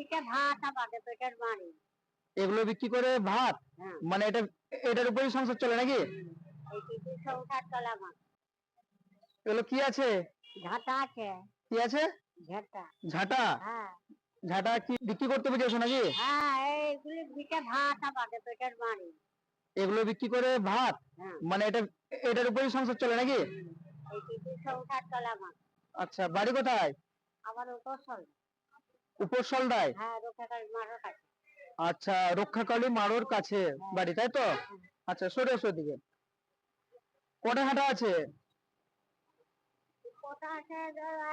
পিঠে ভাত আর বাদে পেটের বাড়ি। এগুলো বিক্রি করে ভাত, হ্যাঁ। মানে এটার উপরই সংসার চলে নাকি? এই কিছু সংসার চলে আমার। এগুলো কি আছে? ঝাঁটা আছে। কি আছে? ঝাঁটা। ঝাঁটা। হ্যাঁ। ঝাঁটা কি বিক্রি করতে পেরেছো নাকি? হ্যাঁ, এইগুলি পিঠে ভাত আর বাদে পেটের বাড়ি। এগুলো বিক্রি করে ভাত, হ্যাঁ। মানে এটার উপরই সংসার চলে নাকি? এই কিছু সংসার চলে আমার। আচ্ছা, বাড়ি কোথায়? আমার উপসল। উপরসলদায়? হ্যাঁ, রক্ষাকারী মাঠের কাছে। আচ্ছা, রক্ষাকালী মাড়োর কাছে বাড়ি, তাই তো? আচ্ছা, সরে এসো এদিকে। কটা হাঁটা আছে? কটা আছে?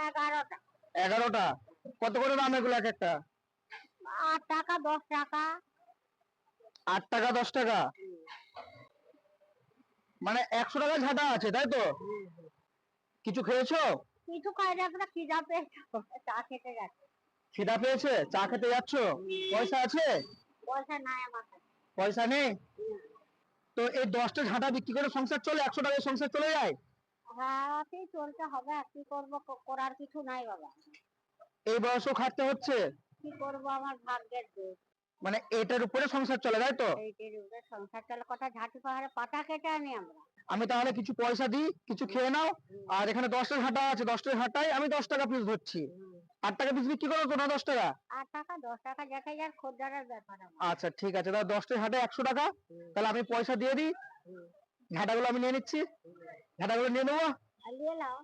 11টা। 11টা। কত করে দাম এগুলো এক একটা? 8 টাকা 10 টাকা। 8 টাকা 10 টাকা, মানে 100 টাকা ঝাঁটা আছে, তাই তো? কিছু খেয়েছো? কিছু খাই না, আমরা খিদা পেয়েছে, চা খেতে যাচ্ছে। খিদা পেয়েছে, চা খেতে যাচ্ছ? পয়সা আছে? পয়সা নাই আমার কাছে। পয়সা নেই? তো এই 10টা ঝাঁটা বিক্রি করে সংসার চলে? 100 টাকায় সংসার চলে যায়? হ্যাঁ, কি চলতে হবে, আর কি করবো, করার কিছু নাই বাবা। এই বয়সেও খাটতে হচ্ছে? কি করবো, আমার ভাগ্যের দোষ। মানে এটার উপরে সংসার চলে, তাই তো? এইটির উপরে সংসার চলে, কথা ঝাঁটি পাহাড়ে পাতা কেটে আনি আমরা। আমি তাহলে কিছু পয়সা দিই, কিছু খেয়ে নাও। আর এখানে 10টা ঝাঁটা আছে, 10টা ঝাঁটায় আমি 10 টাকা পিস ধরছি। 8 টাকা পিস বিক্রি করো তো, না 10 টাকা? 8 টাকা 10 টাকা দেখে যার খদ্দারের ব্যাপার আমার। আচ্ছা, ঠিক আছে, তাহলে 10টা ঝাঁটায় 100 টাকা। তাহলে আমি পয়সা দিয়ে দিই, ঝাঁটাগুলো আমি নিয়ে নিচ্ছি। ঝাঁটাগুলো নিয়ে নেবো? আর নিয়ে নাও।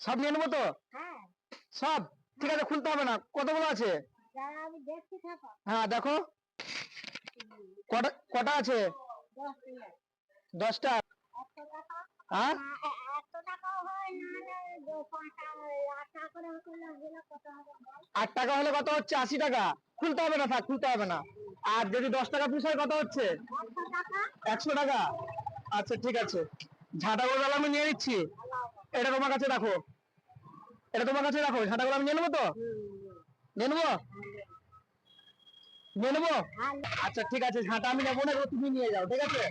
সব নিয়ে নেবো তো? হ্যাঁ। সব? ঠিক আছে, খুলতে হবে না। কতগুলো আছে? যারা আমি দেখছি থাকো। হ্যাঁ, দেখো কটা কটা আছে? 10 টাকা। 10টা? 100 টাকা। হ্যাঁ, 100 টাকাও হয় না, 5 টাকা 8 টাকা করে হলে কত হবে? 8 টাকা হলে কত হচ্ছে? 80 টাকা। খুলতে হবে না, থাক, খুলতে হবে না। আর যদি 10 টাকা পিস হয় কত হচ্ছে? 100 টাকা। 100 টাকা। আচ্ছা, ঠিক আছে, ঝাঁটাগুলো তাহলে আমি নিয়ে নিচ্ছি। এটা তোমার কাছে রাখো, এটা তোমার কাছে রাখো। ঝাঁটাগুলো আমি নিয়ে নেবো তো? নিয়ে নেবো? নিয়ে নেবো? আচ্ছা, ঠিক আছে, ঝাঁটা আমি নেবো না, এগুলো তুমি নিয়ে যাও, ঠিক আছে?